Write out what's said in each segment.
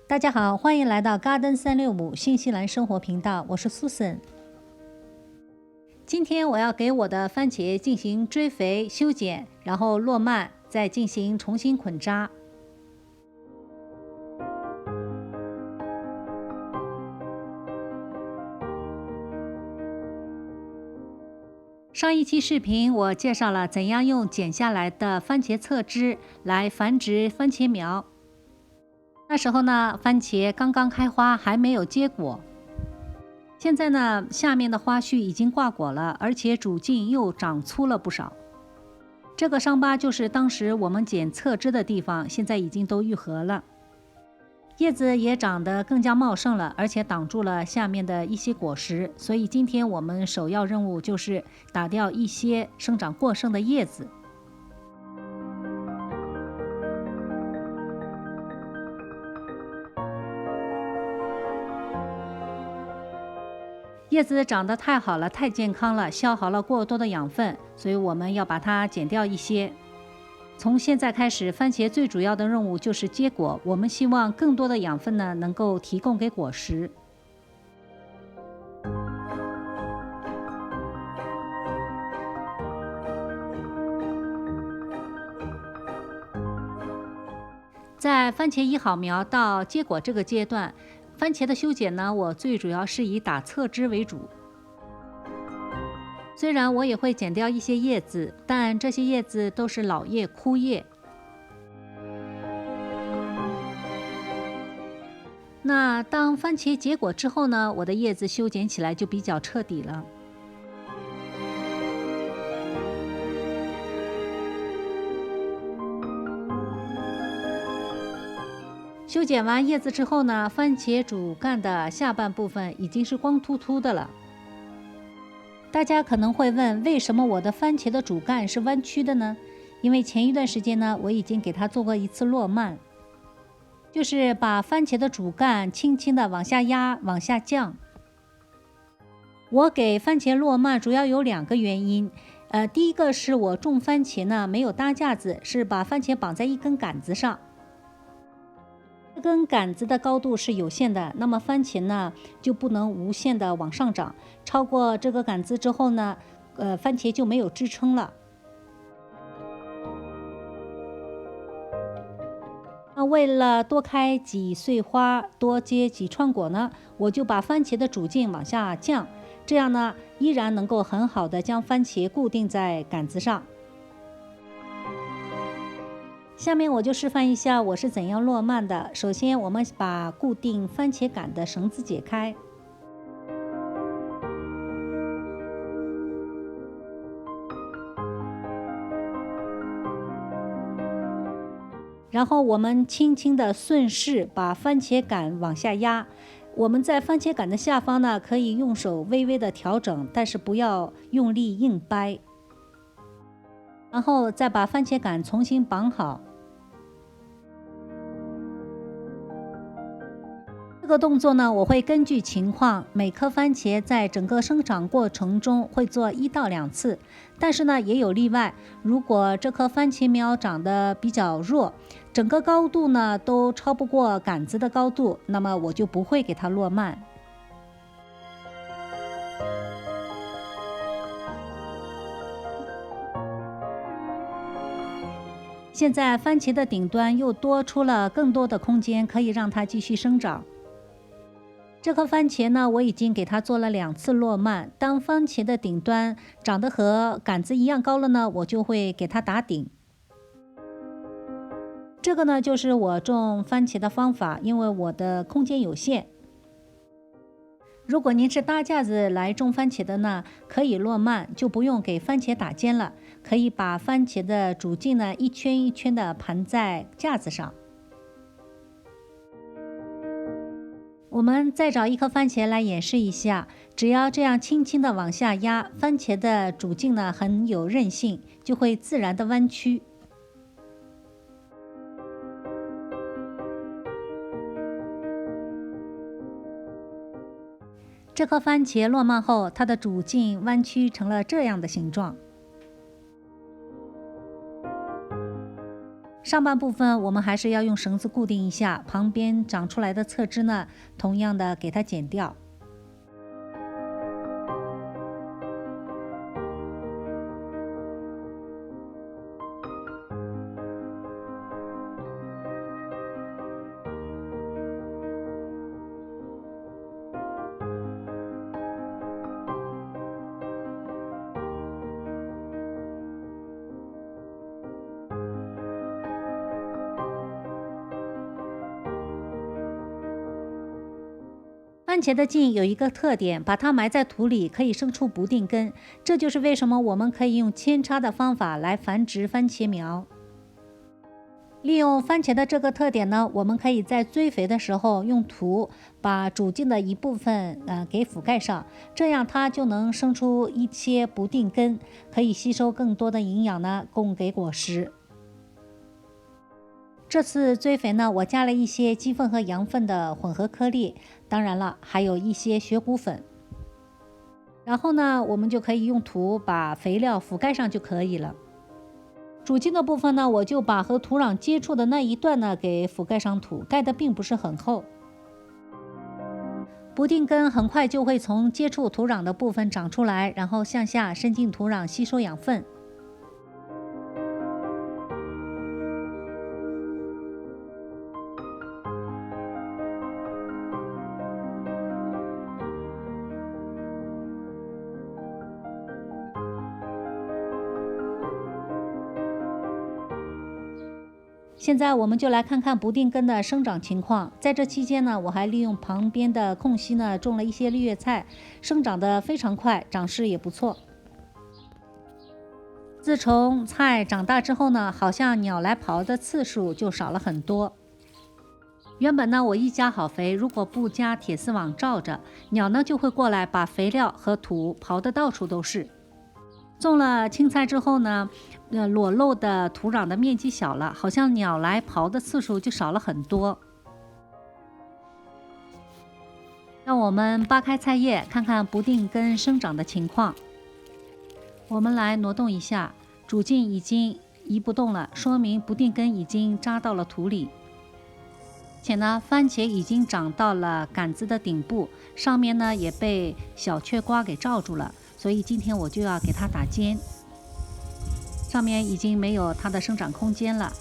大家好，欢迎来到 Garden365 新西兰生活频道，我是 Susan。今天我要给我的番茄进行追肥、修剪，然后落蔓，再进行重新捆扎。上一期视频我介绍了怎样用剪下来的番茄侧枝来繁殖番茄苗。那时候呢，番茄刚刚开花，还没有结果。现在呢，下面的花序已经挂果了，而且主茎又长粗了不少。这个伤疤就是当时我们剪侧枝的地方，现在已经都愈合了。叶子也长得更加茂盛了，而且挡住了下面的一些果实。所以今天我们首要任务就是打掉一些生长过剩的叶子。叶子长得太好了，太健康了，消耗了过多的养分，所以我们要把它剪掉一些。从现在开始，番茄最主要的任务就是结果。我们希望更多的养分呢，能够提供给果实。在番茄1号苗到结果这个阶段，番茄的修剪呢，我最主要是以打侧枝为主。虽然我也会剪掉一些叶子，但这些叶子都是老叶、枯叶。那当番茄结果之后呢，我的叶子修剪起来就比较彻底了。修剪完叶子之后呢，番茄主干的下半部分已经是光秃秃的了。大家可能会问，为什么我的番茄的主干是弯曲的呢？因为前一段时间呢，我已经给它做过一次落蔓，就是把番茄的主干轻轻的往下压、往下降。我给番茄落蔓主要有2个原因。第一个是我种番茄呢没有搭架子，是把番茄绑在一根杆子上。这根杆子的高度是有限的，那么番茄呢就不能无限的往上涨，超过这个杆子之后呢，番茄就没有支撑了。那为了多开几穗花，多结几串果呢，我就把番茄的主茎往下降，这样呢依然能够很好的将番茄固定在杆子上。下面我就示范一下我是怎样落蔓的。首先我们把固定番茄杆的绳子解开，然后我们轻轻的顺势把番茄杆往下压。我们在番茄杆的下方呢，可以用手微微的调整，但是不要用力硬掰。然后再把番茄杆重新绑好。这个动作呢，我会根据情况，每颗番茄在整个生长过程中会做1到2次，但是呢也有例外。如果这棵番茄苗长得比较弱，整个高度呢都超不过杆子的高度，那么我就不会给它落蔓。现在番茄的顶端又多出了更多的空间，可以让它继续生长。这颗番茄呢，我已经给它做了2次落蔓。当番茄的顶端长得和杆子一样高了呢，我就会给它打顶。这个呢，就是我种番茄的方法，因为我的空间有限。如果您是搭架子来种番茄的呢，可以落蔓，就不用给番茄打尖了，可以把番茄的主茎呢一圈一圈的盘在架子上。我们再找一颗番茄来演示一下，只要这样轻轻的往下压，番茄的主茎呢很有韧性，就会自然的弯曲。这颗番茄落蔓后，它的主茎弯曲成了这样的形状。上半部分我们还是要用绳子固定一下，旁边长出来的侧枝呢，同样的给它剪掉。番茄的茎有一个特点，把它埋在土里可以生出不定根，这就是为什么我们可以用扦插的方法来繁殖番茄苗。利用番茄的这个特点呢，我们可以在追肥的时候用土把主茎的一部分给覆盖上，这样它就能生出一些不定根，可以吸收更多的营养呢，供给果实。这次追肥呢，我加了一些鸡粪和羊粪的混合颗粒，当然了，还有一些雪谷粉。然后呢，我们就可以用土把肥料覆盖上就可以了。主茎的部分呢，我就把和土壤接触的那一段呢给覆盖上土，盖的并不是很厚。不定根很快就会从接触土壤的部分长出来，然后向下伸进土壤吸收养分。现在我们就来看看不定根的生长情况。在这期间呢，我还利用旁边的空隙呢，种了一些绿叶菜，生长得非常快，长势也不错。自从菜长大之后呢，好像鸟来刨的次数就少了很多。原本呢，我一加好肥，如果不加铁丝网罩着，鸟呢就会过来把肥料和土刨得到处都是。种了青菜之后呢，裸露的土壤的面积小了，好像鸟来刨的次数就少了很多。让我们扒开菜叶，看看不定根生长的情况。我们来挪动一下，主茎已经移不动了，说明不定根已经扎到了土里。且呢，番茄已经长到了杆子的顶部，上面呢也被小雀瓜给罩住了。所以今天我就要给它打尖，上面已经没有它的生长空间了。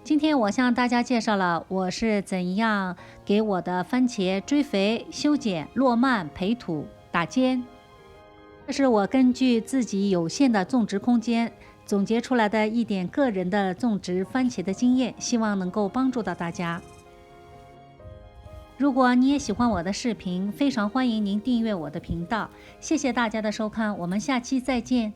今天我向大家介绍了我是怎样给我的番茄追肥、修剪、落蔓、培土、打尖。这是我根据自己有限的种植空间总结出来的一点个人的种植番茄的经验，希望能够帮助到大家。如果你也喜欢我的视频，非常欢迎您订阅我的频道。谢谢大家的收看，我们下期再见。